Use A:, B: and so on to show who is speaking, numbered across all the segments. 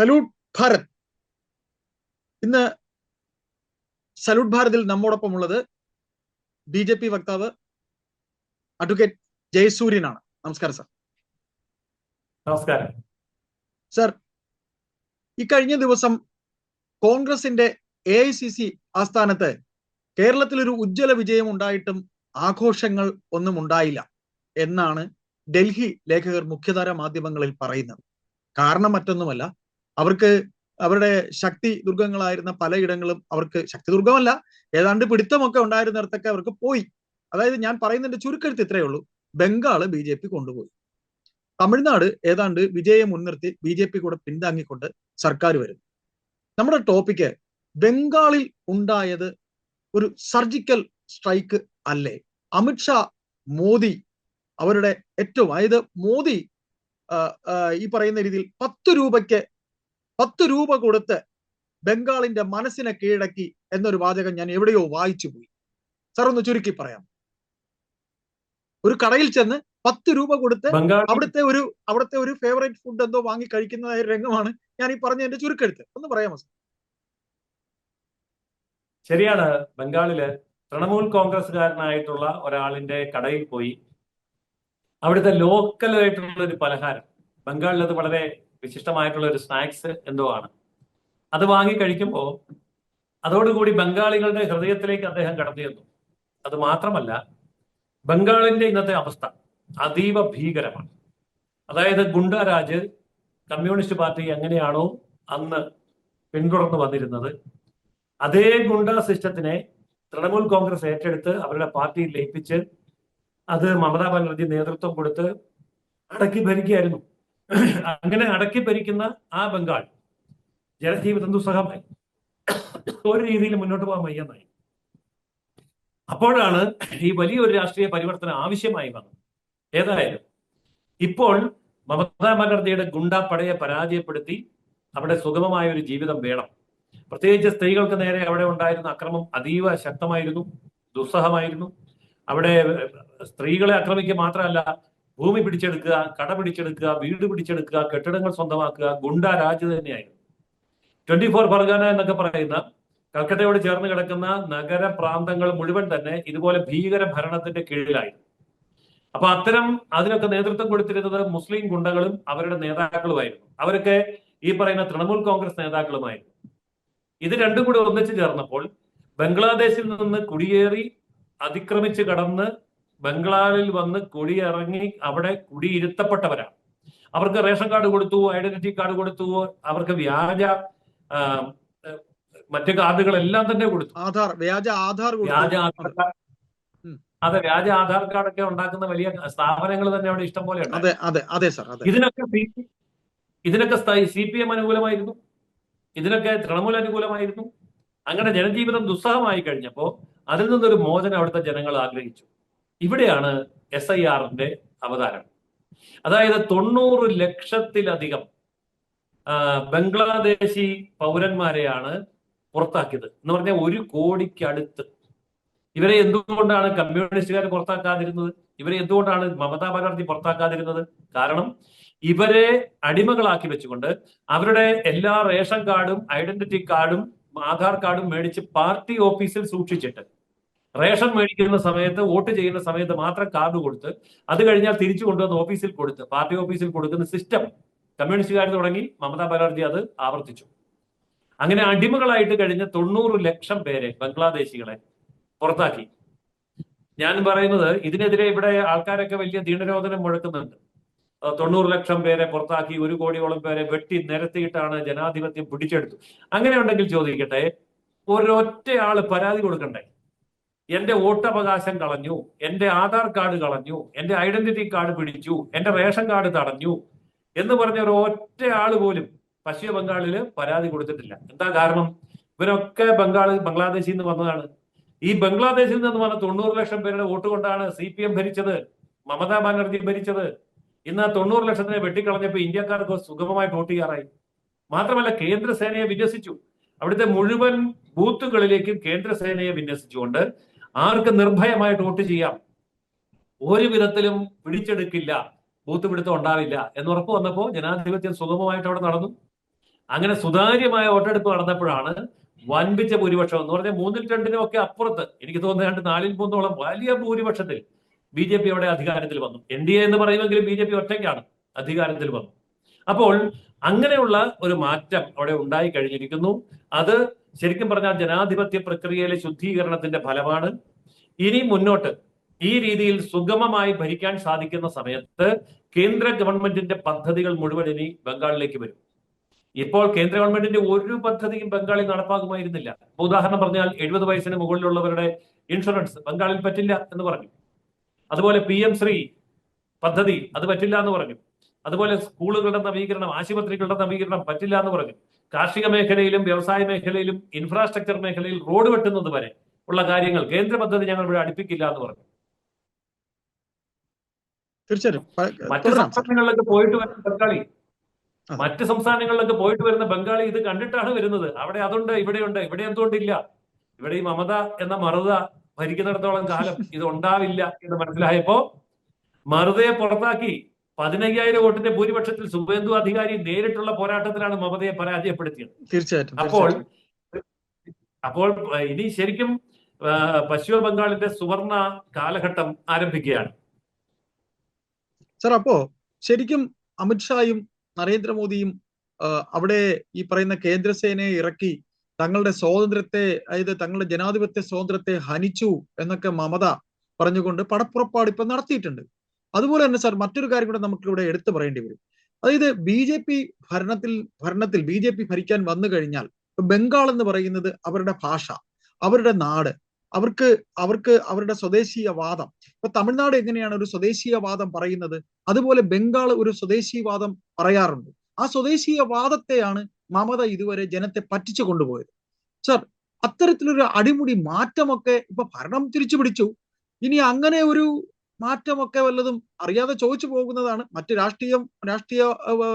A: Salute Bharat. ഇന്ന് salute ഭാരതിൽ നമ്മോടൊപ്പം ഉള്ളത് BJP വക്താവ് അഡ്വക്കേറ്റ് ജയസൂര്യനാണ്. നമസ്കാരം സർ.
B: നമസ്കാരം
A: സർ, ഈ കഴിഞ്ഞ ദിവസം കോൺഗ്രസിന്റെ AICC ആസ്ഥാനത്ത് കേരളത്തിൽ ഒരു ഉജ്ജ്വല വിജയം ഉണ്ടായിട്ടും ആഘോഷങ്ങൾ ഒന്നും ഉണ്ടായില്ല എന്നാണ് ഡൽഹി ലേഖകർ മുഖ്യധാര മാധ്യമങ്ങളിൽ പറയുന്നത്. കാരണം മറ്റൊന്നുമല്ല, അവർക്ക് അവരുടെ ശക്തി ദുർഗങ്ങളായിരുന്ന പലയിടങ്ങളും അവർക്ക് ശക്തി ദുർഗമല്ല, ഏതാണ്ട് പിടുത്തമൊക്കെ ഉണ്ടായിരുന്നിടത്തൊക്കെ അവർക്ക് പോയി. അതായത് ഞാൻ പറയുന്നതിന്റെ ചുരുക്കെഴുത്ത് ഇത്രയേ ഉള്ളൂ: ബംഗാള് BJP കൊണ്ടുപോയി, തമിഴ്നാട് ഏതാണ്ട് വിജയം മുൻനിർത്തി BJP കൂടെ പിന്താങ്ങിക്കൊണ്ട് സർക്കാർ വരുന്നു. നമ്മുടെ ടോപ്പിക്ക് ബംഗാളിൽ ഉണ്ടായത് ഒരു സർജിക്കൽ സ്ട്രൈക്ക് അല്ലേ? അമിത്ഷാ, മോദി അവരുടെ ഏറ്റവും, അതായത് മോദി ഈ പറയുന്ന രീതിയിൽ 10 രൂപ കൊടുത്ത് ബംഗാളിന്റെ മനസ്സിനെ കീഴടക്കി എന്നൊരു വാചകം ഞാൻ എവിടെയോ വായിച്ചു പോയി. സാർ ഒന്ന് ചുരുക്കി പറയാം. ഒരു കടയിൽ ചെന്ന് 10 രൂപ കൊടുത്ത് അവിടുത്തെ ഒരു ഫേവറേറ്റ് ഫുഡ് എന്തോ വാങ്ങി കഴിക്കുന്നതായ രംഗമാണ് ഞാൻ ഈ പറഞ്ഞതിന്റെ ചുരുക്കെടുത്ത്. ഒന്ന് പറയാമോ സാർ?
B: ശരിയാണ്. ബംഗാളില് തൃണമൂൽ കോൺഗ്രസ്സുകാരനായിട്ടുള്ള ഒരാളിന്റെ കടയിൽ പോയി അവിടുത്തെ ലോക്കലായിട്ടുള്ള ഒരു പലഹാരം, ബംഗാളിൽ അത് വളരെ വിശിഷ്ടമായിട്ടുള്ള ഒരു സ്നാക്സ് എന്തോ ആണ്, അത് വാങ്ങി കഴിക്കുമ്പോൾ അതോടുകൂടി ബംഗാളികളുടെ ഹൃദയത്തിലേക്ക് അദ്ദേഹം കടന്നു ചെന്നു. അത് മാത്രമല്ല, ബംഗാളിന്റെ ഇന്നത്തെ അവസ്ഥ അതീവ ഭീകരമാണ്. അതായത് ഗുണ്ടാരാജ്, കമ്മ്യൂണിസ്റ്റ് പാർട്ടി എങ്ങനെയാണോ അന്ന് പിന്തുടർന്ന് വന്നിരുന്നത്, അതേ ഗുണ്ടാ സിസ്റ്റത്തിനെ തൃണമൂൽ കോൺഗ്രസ് ഏറ്റെടുത്ത് അവരുടെ പാർട്ടിയിൽ ലയിപ്പിച്ച് അത് മമതാ ബാനർജി നേതൃത്വം കൊടുത്ത് അടക്കി ഭരിക്കുകയായിരുന്നു. അങ്ങനെ അടക്കി ഭരിക്കുന്ന ആ ബംഗാൾ ജനജീവിതം ദുസ്സഹമായി, ഒരു രീതിയിൽ മുന്നോട്ട് പോകാൻ വയ്യെന്നായി. അപ്പോഴാണ് ഈ വലിയൊരു രാഷ്ട്രീയ പരിവർത്തനം ആവശ്യമായി വന്നത്. ഏതായാലും ഇപ്പോൾ മമതാ ബാനർജിയുടെ ഗുണ്ടാപ്പടയെ പരാജയപ്പെടുത്തി അവിടെ സുഗമമായ ഒരു ജീവിതം വേണം. പ്രത്യേകിച്ച് സ്ത്രീകൾക്ക് നേരെ അവിടെ ഉണ്ടായിരുന്ന അക്രമം അതീവ ശക്തമായിരുന്നു, ദുസ്സഹമായിരുന്നു. അവിടെ സ്ത്രീകളെ ആക്രമിക്കുക മാത്രമല്ല, ഭൂമി പിടിച്ചെടുക്കുക, കട പിടിച്ചെടുക്കുക, വീട് പിടിച്ചെടുക്കുക, കെട്ടിടങ്ങൾ സ്വന്തമാക്കുക, ഗുണ്ടാ രാജ് തന്നെയായിരുന്നു. 24 പർഗാന എന്നൊക്കെ പറയുന്ന കൽക്കട്ടയോട് ചേർന്ന് കിടക്കുന്ന നഗര പ്രാന്തങ്ങൾ മുഴുവൻ തന്നെ ഇതുപോലെ ഭീകര ഭരണത്തിന്റെ കീഴിലായിരുന്നു. അപ്പൊ അതിനൊക്കെ നേതൃത്വം കൊടുത്തിരുന്നത് മുസ്ലിം ഗുണ്ടകളും അവരുടെ നേതാക്കളുമായിരുന്നു. അവരൊക്കെ ഈ പറയുന്ന തൃണമൂൽ കോൺഗ്രസ് നേതാക്കളുമായിരുന്നു. ഇത് രണ്ടും കൂടി ഒന്നിച്ചു ചേർന്നപ്പോൾ ബംഗ്ലാദേശിൽ നിന്ന് കുടിയേറി അതിക്രമിച്ച് കടന്ന് ബംഗ്ലാവിൽ വന്ന് കുടിയിറങ്ങി അവിടെ കുടിയിരുത്തപ്പെട്ടവരാണ്. അവർക്ക് റേഷൻ കാർഡ് കൊടുത്തു, ഐഡന്റിറ്റി കാർഡ് കൊടുത്തു, അവർക്ക് വ്യാജ മറ്റു കാർഡുകളെല്ലാം തന്നെ കൊടുത്തു.
A: വ്യാജ ആധാർ
B: അതെ, വ്യാജ ആധാർ കാർഡൊക്കെ ഉണ്ടാക്കുന്ന വലിയ സ്ഥാപനങ്ങൾ തന്നെ അവിടെ ഇഷ്ടം പോലെ ഉണ്ട്. ഇതിനൊക്കെ CPM അനുകൂലമായിരുന്നു, ഇതിനൊക്കെ തൃണമൂൽ അനുകൂലമായിരുന്നു. അങ്ങനെ ജനജീവിതം ദുസ്സഹമായി കഴിഞ്ഞപ്പോൾ അതിൽ നിന്നൊരു മോചനം അവിടുത്തെ ജനങ്ങൾ ആഗ്രഹിച്ചു. ഇവിടെയാണ് SIRന്റെ അവതാരം. അതായത് 90 ലക്ഷത്തിലധികം ബംഗ്ലാദേശി പൗരന്മാരെയാണ് പുറത്താക്കിയത്. എന്ന് പറഞ്ഞാൽ 1 കോടിക്കടുത്ത്. ഇവരെ എന്തുകൊണ്ടാണ് കമ്മ്യൂണിസ്റ്റുകാർ പുറത്താക്കാതിരുന്നത്? ഇവരെ എന്തുകൊണ്ടാണ് മമതാ ബാനർജി പുറത്താക്കാതിരുന്നത്? കാരണം ഇവരെ അടിമകളാക്കി വെച്ചുകൊണ്ട് അവരുടെ എല്ലാ റേഷൻ കാർഡും ഐഡന്റിറ്റി കാർഡും ആധാർ കാർഡും മേടിച്ച് പാർട്ടി ഓഫീസിൽ സൂക്ഷിച്ചിട്ട് റേഷൻ മേടിക്കുന്ന സമയത്ത്, വോട്ട് ചെയ്യുന്ന സമയത്ത് മാത്രം കാർഡ് കൊടുത്ത് അത് കഴിഞ്ഞാൽ തിരിച്ചു കൊണ്ടുവന്ന് ഓഫീസിൽ കൊടുത്ത് പാർട്ടി ഓഫീസിൽ കൊടുക്കുന്ന സിസ്റ്റം കമ്മ്യൂണിസ്റ്റുകാർ തുടങ്ങി. മമതാ ബാനർജി അത് ആവർത്തിച്ചു. അങ്ങനെ അടിമകളായിട്ട് കഴിഞ്ഞ 90 ലക്ഷം പേരെ, ബംഗ്ലാദേശികളെ പുറത്താക്കി. ഞാൻ പറയുന്നത്, ഇതിനെതിരെ ഇവിടെ ആൾക്കാരൊക്കെ വലിയ ദീനരോധനം മുഴക്കുന്നുണ്ട്. 90 ലക്ഷം പേരെ പുറത്താക്കി, 1 കോടിയോളം പേരെ വെട്ടി നിരത്തിയിട്ടാണ് ജനാധിപത്യം പിടിച്ചെടുത്തു. അങ്ങനെ ഉണ്ടെങ്കിൽ ചോദിക്കട്ടെ, ഒരൊറ്റ ആള് പരാതി കൊടുക്കണ്ടേ? എന്റെ വോട്ടവകാശം കളഞ്ഞു, എന്റെ ആധാർ കാർഡ് കളഞ്ഞു, എന്റെ ഐഡന്റിറ്റി കാർഡ് പിടിച്ചു, എന്റെ റേഷൻ കാർഡ് തടഞ്ഞു എന്ന് പറഞ്ഞ ഒരു ഒറ്റ ആള് പോലും പശ്ചിമ ബംഗാളില് പരാതി കൊടുത്തിട്ടില്ല. എന്താ കാരണം? ഇവരൊക്കെ ബംഗ്ലാദേശിൽ നിന്ന് വന്നതാണ്. ഈ ബംഗ്ലാദേശിൽ നിന്ന് വന്ന 90 ലക്ഷം പേരുടെ വോട്ട് കൊണ്ടാണ് CPM ഭരിച്ചത്, മമതാ ബാനർജി ഭരിച്ചത്. ഇന്ന് 90 ലക്ഷത്തിനെ വെട്ടിക്കളഞ്ഞപ്പോൾ ഇന്ത്യക്കാർക്ക് സുഗമമായി വോട്ട് ചെയ്യാറായി. മാത്രമല്ല, കേന്ദ്രസേനയെ വിന്യസിച്ചു. അവിടുത്തെ മുഴുവൻ ബൂത്തുകളിലേക്കും കേന്ദ്രസേനയെ വിന്യസിച്ചുകൊണ്ട് ആർക്ക് നിർഭയമായിട്ട് വോട്ട് ചെയ്യാം, ഒരു വിധത്തിലും പിടിച്ചെടുക്കില്ല, ബൂത്ത് പിടുത്തം ഉണ്ടാവില്ല എന്ന് ഉറപ്പ് വന്നപ്പോൾ ജനാധിപത്യം സുഗമമായിട്ട് അവിടെ നടന്നു. അങ്ങനെ സുതാര്യമായ വോട്ടെടുപ്പ് നടന്നപ്പോഴാണ് വൻപിച്ച ഭൂരിപക്ഷം എന്ന് പറഞ്ഞാൽ 3-2 ഒക്കെ അപ്പുറത്ത്, എനിക്ക് തോന്നുന്നത് 4-3 വലിയ ഭൂരിപക്ഷത്തിൽ BJP അവിടെ അധികാരത്തിൽ വന്നു. NDA എന്ന് പറയുമെങ്കിലും BJP ഒറ്റയ്ക്കാണ് അധികാരത്തിൽ വന്നു. അപ്പോൾ അങ്ങനെയുള്ള ഒരു മാറ്റം അവിടെ ഉണ്ടായി കഴിഞ്ഞിരിക്കുന്നു. അത് ശരിക്കും പറഞ്ഞാൽ ജനാധിപത്യ പ്രക്രിയയിലെ ശുദ്ധീകരണത്തിന്റെ ഫലമാണ്. ഇനി മുന്നോട്ട് ഈ രീതിയിൽ സുഗമമായി ഭരിക്കാൻ സാധിക്കുന്ന സമയത്ത് കേന്ദ്ര ഗവൺമെന്റിന്റെ പദ്ധതികൾ മുഴുവൻ ഇനി ബംഗാളിലേക്ക് വരും. ഇപ്പോൾ കേന്ദ്ര ഗവൺമെന്റിന്റെ ഒരു പദ്ധതിയും ബംഗാളിൽ നടപ്പാക്കുമായിരുന്നില്ല. ഉദാഹരണം പറഞ്ഞാൽ 70 വയസ്സിന് മുകളിലുള്ളവരുടെ ഇൻഷുറൻസ് ബംഗാളിൽ പറ്റില്ല എന്ന് പറഞ്ഞു. അതുപോലെ PM ശ്രീ പദ്ധതി അത് പറ്റില്ല എന്ന് പറഞ്ഞു. അതുപോലെ സ്കൂളുകളുടെ നവീകരണം, ആശുപത്രികളുടെ നവീകരണം പറ്റില്ല എന്ന് പറഞ്ഞു. കാർഷിക മേഖലയിലും വ്യവസായ മേഖലയിലും ഇൻഫ്രാസ്ട്രക്ചർ മേഖലയിൽ റോഡ് വെട്ടുന്നത് വരെ ഉള്ള കാര്യങ്ങൾ കേന്ദ്ര പദ്ധതി ഞങ്ങൾ ഇവിടെ അടുപ്പിക്കില്ല എന്ന് പറഞ്ഞു.
A: തീർച്ചയായും
B: മറ്റ് സംസ്ഥാനങ്ങളിലൊക്കെ പോയിട്ട് വരുന്ന ബംഗാളി ഇത് കണ്ടിട്ടാണ് വരുന്നത്. അവിടെ അതുണ്ട്, ഇവിടെയുണ്ട്, ഇവിടെ എന്തുകൊണ്ടില്ല? ഇവിടെ ഈ മമത എന്ന മറുത ഭരിക്കുന്നിടത്തോളം കാലം ഇത് ഉണ്ടാവില്ല എന്ന് മനസ്സിലായപ്പോ മറുതയെ പുറത്താക്കി 15,000 വോട്ടിന്റെ ഭൂരിപക്ഷത്തിൽ സുവേന്ദു അധികാരി നേരിട്ടുള്ള പോരാട്ടത്തിലാണ് മമതയെ പരാജയപ്പെടുത്തിയത്.
A: തീർച്ചയായിട്ടും.
B: അപ്പോൾ ഇനി ശരിക്കും പശ്ചിമ ബംഗാളിന്റെ സുവർണ കാലഘട്ടം ആരംഭിക്കുകയാണ്.
A: സർ, അപ്പോ ശരിക്കും അമിത്ഷായും നരേന്ദ്രമോദിയും അവിടെ ഈ പറയുന്ന കേന്ദ്രസേനയെ ഇറക്കി തങ്ങളുടെ സ്വാതന്ത്ര്യത്തെ, അതായത് തങ്ങളുടെ ജനാധിപത്യ സ്വാതന്ത്ര്യത്തെ ഹനിച്ചു എന്നൊക്കെ മമത പറഞ്ഞുകൊണ്ട് പടപ്പുറപ്പാട് ഇപ്പൊ നടത്തിയിട്ടുണ്ട്. അതുപോലെ തന്നെ സർ, മറ്റൊരു കാര്യം കൂടെ നമുക്കിവിടെ എടുത്തു പറയേണ്ടി വരും. അതായത് BJP ഭരണത്തിൽ BJP ഭരിക്കാൻ വന്നു കഴിഞ്ഞാൽ ബംഗാൾ എന്ന് പറയുന്നത് അവരുടെ ഭാഷ, അവരുടെ നാട്, അവർക്ക് അവരുടെ സ്വദേശീയവാദം. ഇപ്പൊ തമിഴ്നാട് എങ്ങനെയാണ് ഒരു സ്വദേശീയവാദം പറയുന്നത്, അതുപോലെ ബംഗാൾ ഒരു സ്വദേശീയവാദം പറയാറുണ്ട്. ആ സ്വദേശീയവാദത്തെയാണ് മമത ഇതുവരെ ജനത്തെ പറ്റിച്ചു കൊണ്ടുപോയത്. സർ, അത്തരത്തിലൊരു അടിമുടി മാറ്റമൊക്കെ ഇപ്പൊ ഭരണം തിരിച്ചു പിടിച്ചു. ഇനി അങ്ങനെ ഒരു മാറ്റമൊക്കെ വല്ലതും അറിയാതെ ചോദിച്ചു പോകുന്നതാണ്. മറ്റ് രാഷ്ട്രീയ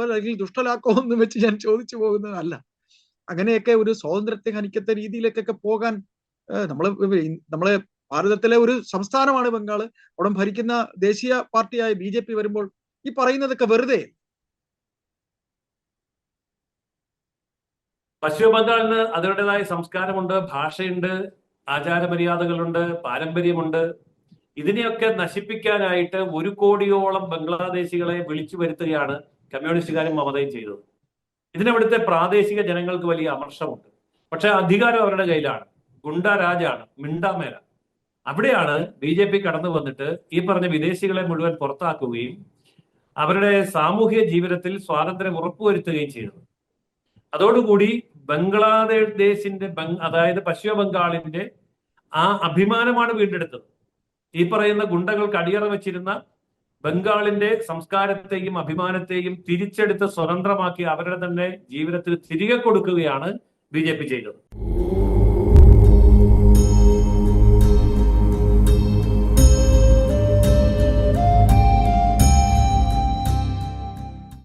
A: അല്ലെങ്കിൽ ദുഷ്ടലാക്കമൊന്നും വെച്ച് ഞാൻ ചോദിച്ചു പോകുന്നതല്ല. അങ്ങനെയൊക്കെ ഒരു സ്വാതന്ത്ര്യത്തെ ഹനിക്കത്ത രീതിയിലേക്കൊക്കെ പോകാൻ നമ്മളെ ഭാരതത്തിലെ ഒരു സംസ്ഥാനമാണ് ബംഗാൾ. അവിടെ ഭരിക്കുന്ന ദേശീയ പാർട്ടിയായ BJP വരുമ്പോൾ ഈ പറയുന്നതൊക്കെ വെറുതെ.
B: പശ്ചിമ ബംഗാളിന് അതിൻ്റെതായ സംസ്കാരമുണ്ട്, ഭാഷയുണ്ട്, ആചാരമര്യാദകളുണ്ട്, പാരമ്പര്യമുണ്ട്. ഇതിനെയൊക്കെ നശിപ്പിക്കാനായിട്ട് 1 കോടിയോളം ബംഗ്ലാദേശികളെ വിളിച്ചു വരുത്തുകയാണ് കമ്മ്യൂണിസ്റ്റുകാരും മമതയും ചെയ്തത്. ഇതിനവിടുത്തെ പ്രാദേശിക ജനങ്ങൾക്ക് വലിയ അമർഷമുണ്ട്. പക്ഷെ അധികാരം അവരുടെ കയ്യിലാണ്, ഗുണ്ടാരാജാണ്, മിണ്ടാമേല. അവിടെയാണ് BJP കടന്നു വന്നിട്ട് ഈ പറഞ്ഞ വിദേശികളെ മുഴുവൻ പുറത്താക്കുകയും അവരുടെ സാമൂഹിക ജീവിതത്തിൽ സ്വാതന്ത്ര്യം ഉറപ്പുവരുത്തുകയും ചെയ്തത്. അതോടുകൂടി ബംഗ്ലാദേശിന്റെ അതായത് പശ്ചിമ ബംഗാളിന്റെ ആ അഭിമാനമാണ് വീണ്ടെടുത്തത്. ഈ പറയുന്ന ഗുണ്ടകൾക്ക് അടിയറ വെച്ചിരുന്ന ബംഗാളിന്റെ സംസ്കാരത്തെയും അഭിമാനത്തെയും തിരിച്ചെടുത്ത് സ്വതന്ത്രമാക്കി അവരുടെ തന്നെ ജീവിതത്തിൽ തിരികെ കൊടുക്കുകയാണ് BJP ചെയ്തത്.